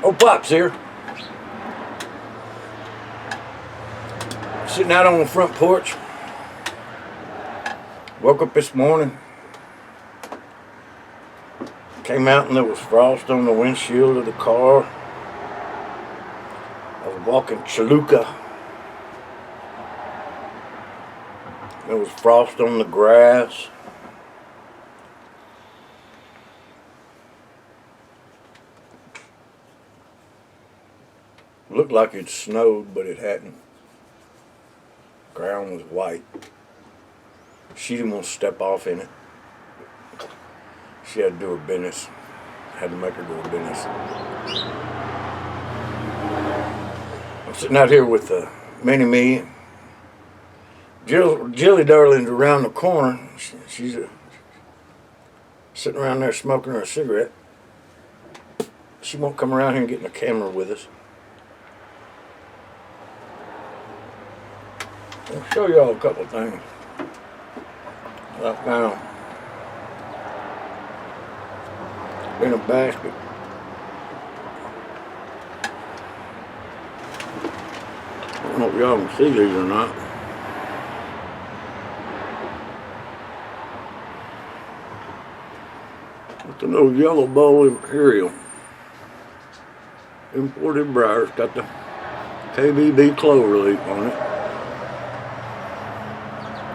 Ole'Pops here. Sitting out on the front porch. Woke up this morning. Came out and there was frost on the windshield of the car. I was walking Chaluka. There was frost on the grass. Looked like it snowed, but it hadn't. Ground was white. She didn't want to step off in it. She had to do her business. Had to make her do her business. I'm sitting out here with Mini-Me. Jilly Darling's around the corner. She's sitting around there smoking her a cigarette. She won't come around here and get in the camera with us. I'll show y'all a couple of things I found in a basket. I don't know if y'all can see these or not. It's an old yellow bowl Imperial. Imported briar. It's got the KBB clover leaf on it.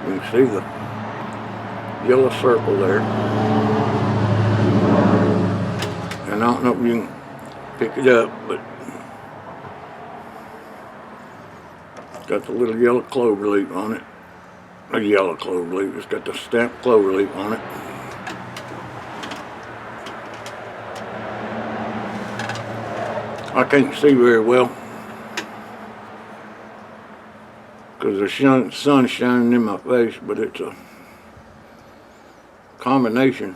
You can see the yellow circle there. And I don't know if you can pick it up, but it's got the little yellow clover leaf on it. A yellow clover leaf. It's got the stamped clover leaf on it. I can't see very well because the sun's shining in my face, but it's a combination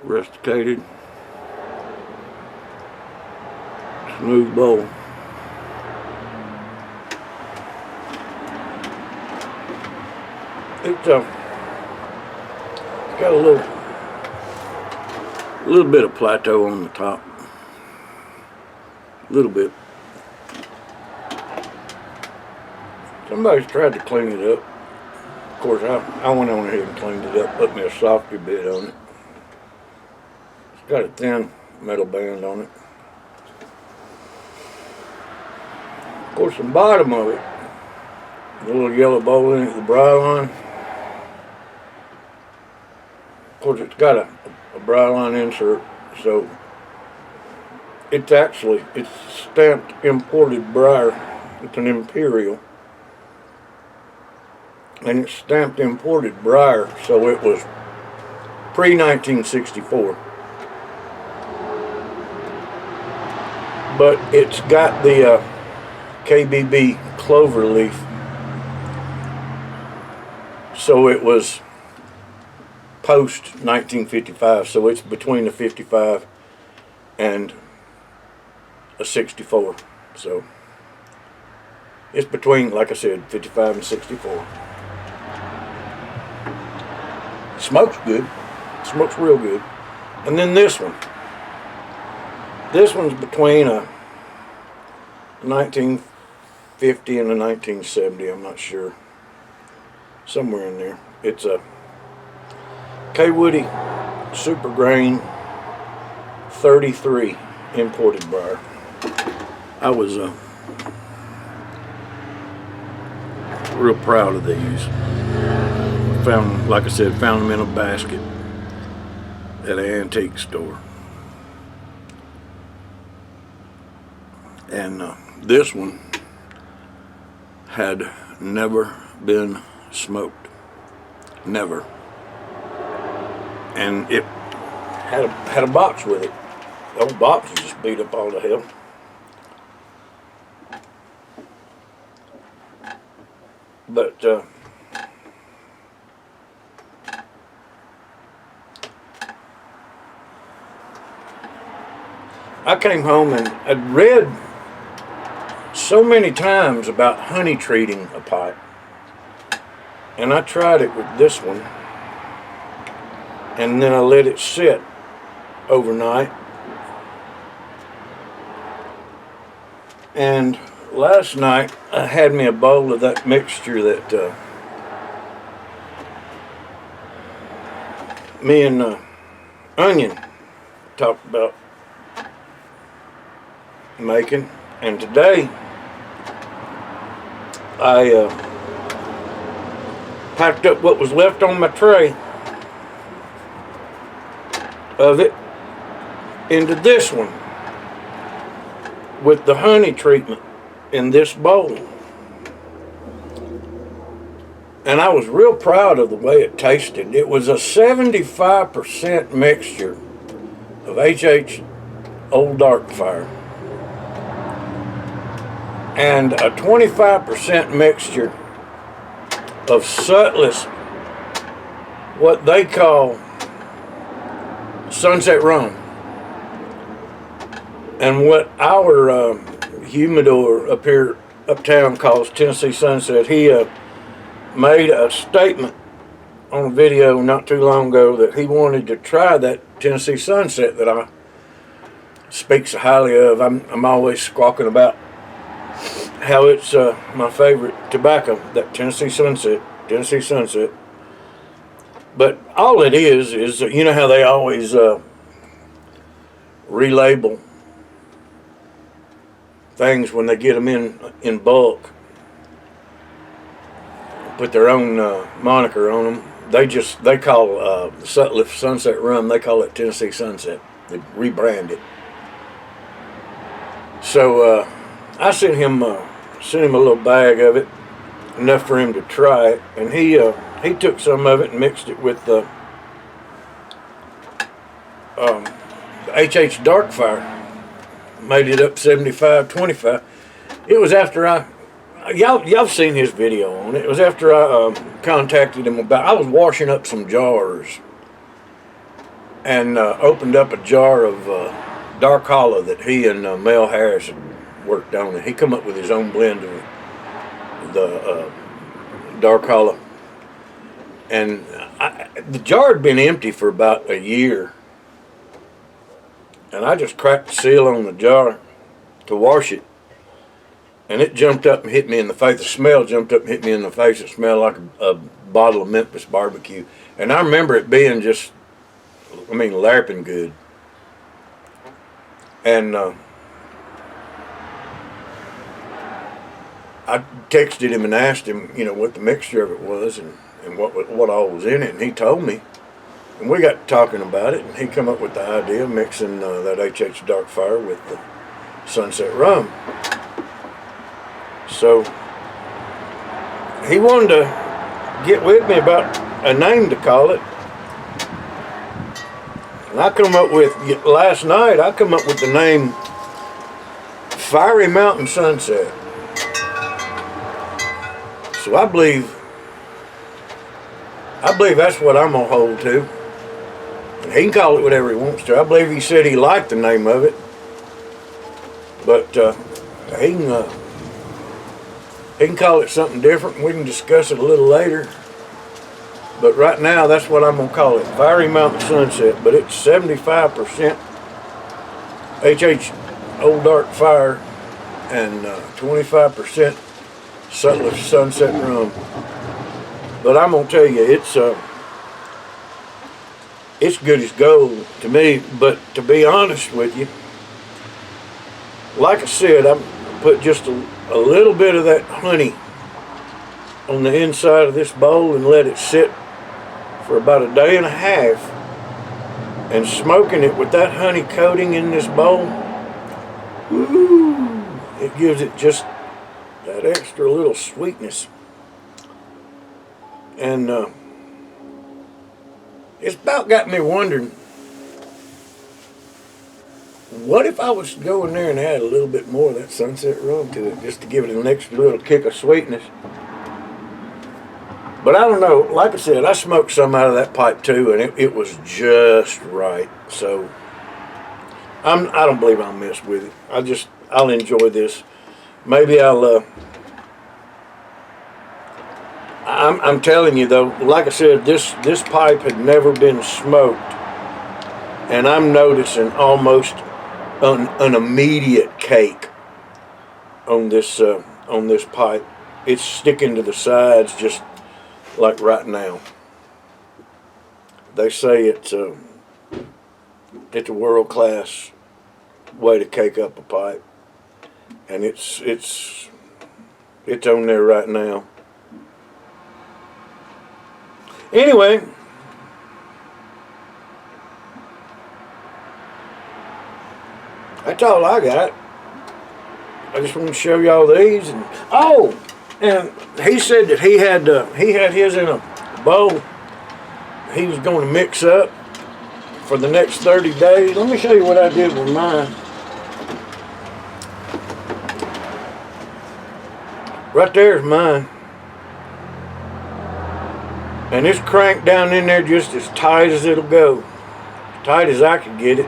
rusticated smooth bowl. It's got a little bit of plateau on the top. A little bit. Somebody's tried to clean it up. Of course, I went on ahead and cleaned it up, put me a softer bit on it. It's got a thin metal band on it. Of course, the bottom of it, the little yellow bowl in it, the briar line. Of course, it's got a briar line insert, so it's stamped imported briar. It's an Imperial. And it's stamped imported briar, so it was pre-1964. But it's got the KBB clover leaf, so it was post-1955, so it's between the 55 and a 64. So it's between, like I said, 55 and 64. Smokes good. Smokes real good. And then this one. This one's between a 1950 and a 1970. I'm not sure. Somewhere in there. It's a K. Woody Super Grain 33 imported briar. I was real proud of these. Found, like I said, found them in a basket at an antique store. And this one had never been smoked. Never. And it had a box with it. The old box was just beat up all to hell. But I came home and I'd read so many times about honey treating a pipe, and I tried it with this one, and then I let it sit overnight, And last night I had me a bowl of that mixture that me and Onion talked about making. And today I packed up what was left on my tray of it into this one with the honey treatment in this bowl. And I was real proud of the way it tasted. It was a 75% mixture of HH Old Dark Fire and a 25% mixture of Sutliss, what they call Sunset Rum, and what our humidor up here uptown calls Tennessee Sunset. He made a statement on a video not too long ago that he wanted to try that Tennessee Sunset that I speak so highly of. I'm always squawking about how it's my favorite tobacco, that Tennessee Sunset. But all it is you know how they always relabel things when they get them in bulk, put their own moniker on them. They call the Sutliff Sunset Rum, they call it Tennessee Sunset. They rebrand it. So I sent him a little bag of it, enough for him to try it, and he took some of it and mixed it with the HH Dark Fire, made it up 75-25. It was after y'all seen his video on it. It was after I contacted him about, I was washing up some jars and opened up a jar of Dark Hollow that he and Mel Harris had worked on. And he come up with his own blend of the Dark Hollow. And the jar had been empty for about a year. And I just cracked the seal on the jar to wash it. And it jumped up and hit me in the face. The smell jumped up and hit me in the face. It smelled like a bottle of Memphis barbecue. And I remember it being just, larping good. And I texted him and asked him, what the mixture of it was and what all was in it. And he told me. And we got talking about it. And he come up with the idea of mixing that HH Dark Fire with the Sunset Rum. So he wanted to get with me about a name to call it. And last night I come up with the name Fiery Mountain Sunset. So I believe that's what I'm going to hold to. And he can call it whatever he wants to. I believe he said he liked the name of it. But he can call it something different, and we can discuss it a little later. But right now, that's what I'm going to call it, Fiery Mountain Sunset. But it's 75% HH Old Dark Fire and 25% Sutliff Sunset Rum. But I'm going to tell you, it's good as gold to me. But to be honest with you, like I said, I put just a little bit of that honey on the inside of this bowl and let it sit for about a day and a half, and smoking it with that honey coating in this bowl, ooh, it gives it just that extra little sweetness. And it's about got me wondering, what if I was to go in there and add a little bit more of that Sunset Rum to it, just to give it an extra little kick of sweetness? But I don't know. Like I said, I smoked some out of that pipe too, and it was just right. So I don't believe I'll mess with it. I'll enjoy this. Maybe I'm telling you though, like I said, this pipe had never been smoked, and I'm noticing almost an immediate cake on this pipe. It's sticking to the sides just like right now. They say it's a world-class way to cake up a pipe, and it's on there right now. Anyway, that's all I got. I just want to show y'all these. And he said that he had his in a bowl. He was going to mix up for the next 30 days. Let me show you what I did with mine. Right there's mine. And it's cranked down in there just as tight as it'll go. As tight as I could get it.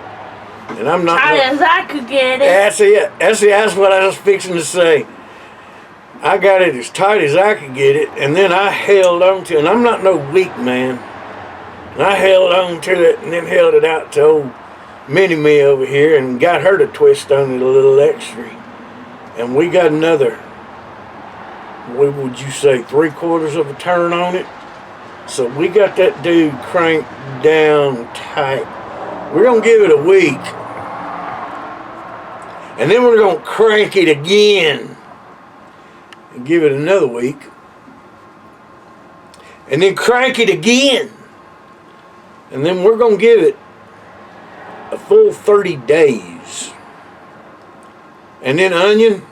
And I'm not tight as I could get it. That's it. That's what I was fixing to say. I got it as tight as I could get it, and then I held on to it. And I'm not no weak man. And I held on to it and then held it out to old Mini-Me over here and got her to twist on it a little extra. And we got another, what would you say, 3/4 of a turn on it. So we got that dude cranked down tight. We're going to give it a week. And then we're going to crank it again. And give it another week. And then crank it again. And then we're going to give it a full 30 days. And then onion.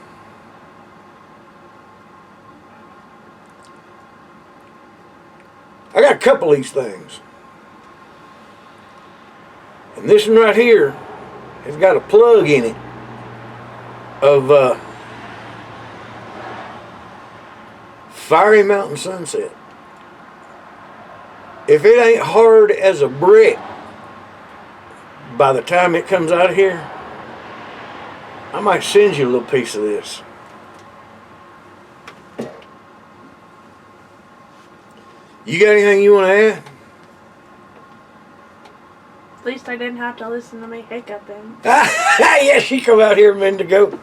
I got a couple of these things. And this one right here has got a plug in it of Fiery Mountain Sunset. If it ain't hard as a brick by the time it comes out of here, I might send you a little piece of this. You got anything you want to add? At least I didn't have to listen to me hiccuping. Yeah, she come out here a minute ago.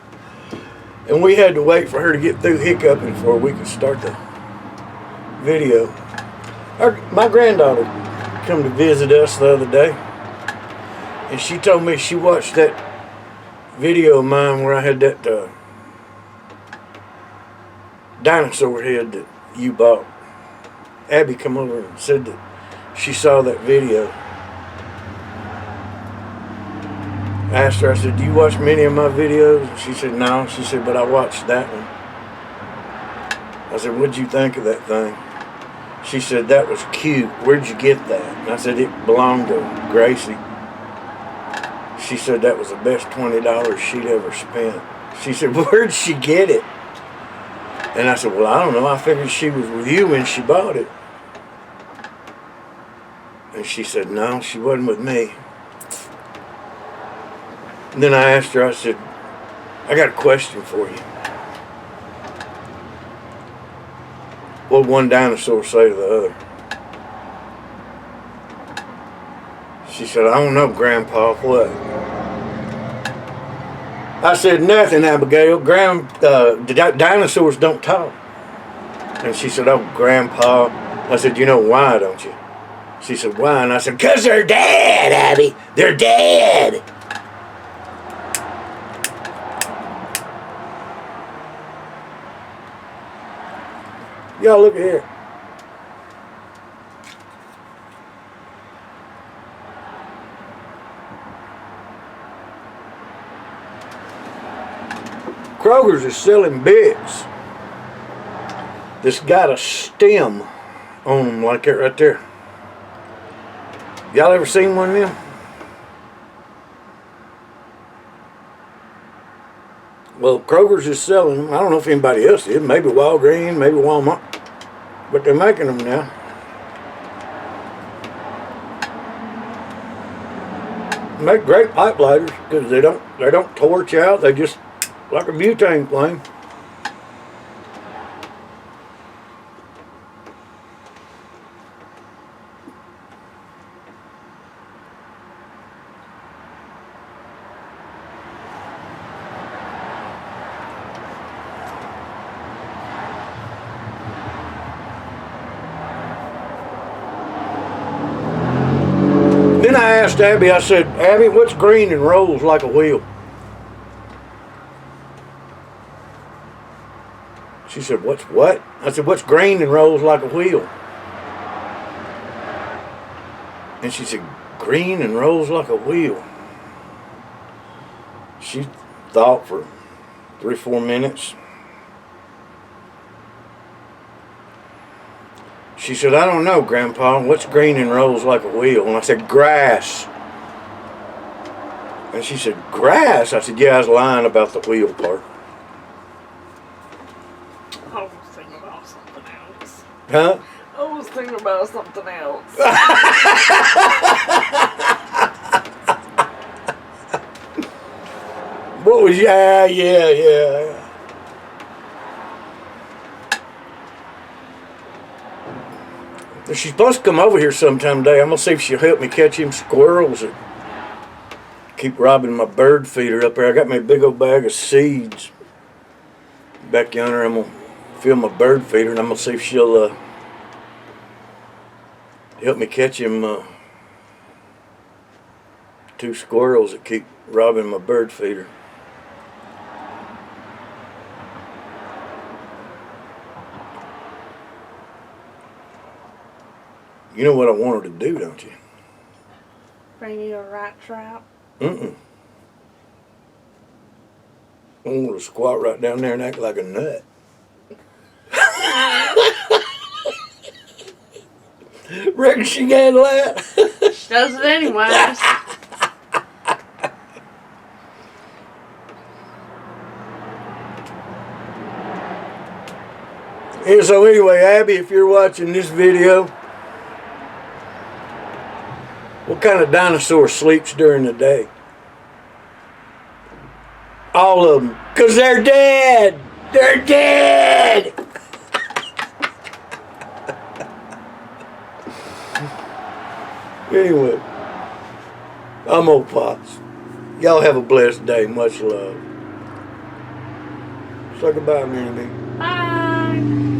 And we had to wait for her to get through hiccuping before we could start the video. My granddaughter come to visit us the other day. And she told me she watched that video of mine where I had that dinosaur head that you bought. Abby come over and said that she saw that video. I asked her, I said, do you watch many of my videos? And she said, no. She said, but I watched that one. I said, what'd you think of that thing? She said, that was cute. Where'd you get that? And I said, it belonged to Gracie. She said that was the best $20 she'd ever spent. She said, where'd she get it? And I said, well, I don't know. I figured she was with you when she bought it. And she said, no, she wasn't with me. And then I asked her, I said, I got a question for you. What did one dinosaur say to the other? She said, I don't know, Grandpa, what? I said, nothing, Abigail. Dinosaurs don't talk. And she said, oh, Grandpa. I said, you know why, don't you? She said, why? And I said, 'cause they're dead, Abby. They're dead. Y'all look at here. Kroger's is selling Bix that's got a stem on them like that right there. Y'all ever seen one of them? Well, Kroger's is selling them. I don't know if anybody else is. Maybe Walgreens, maybe Walmart. But they're making them now. Make great pipe lighters because they don't torch out. They just like a butane flame. asked Abby, I said, Abby, what's green and rolls like a wheel? She said, what's what? I said, what's green and rolls like a wheel? And she said, green and rolls like a wheel. She thought for 3 or 4 minutes. She said, I don't know, Grandpa, what's green and rolls like a wheel? And I said, grass. And she said, grass? I said, yeah, I was lying about the wheel part. I was thinking about something else. Huh? I was thinking about something else. What was, yeah. She's supposed to come over here sometime today. I'm going to see if she'll help me catch them squirrels that keep robbing my bird feeder up there. I got me a big old bag of seeds back yonder. I'm going to fill my bird feeder, and I'm going to see if she'll help me catch them 2 squirrels that keep robbing my bird feeder. You know what I want her to do, don't you? Bring you a rat trap. I want her to squat right down there and act like a nut. Reckon she can handle that? She does it anyways. And so anyway, Abby, if you're watching this video, what kind of dinosaur sleeps during the day? All of them. Because they're dead. They're dead. Anyway, I'm Ole'Pops. Y'all have a blessed day. Much love. Say goodbye, Minnie. Bye.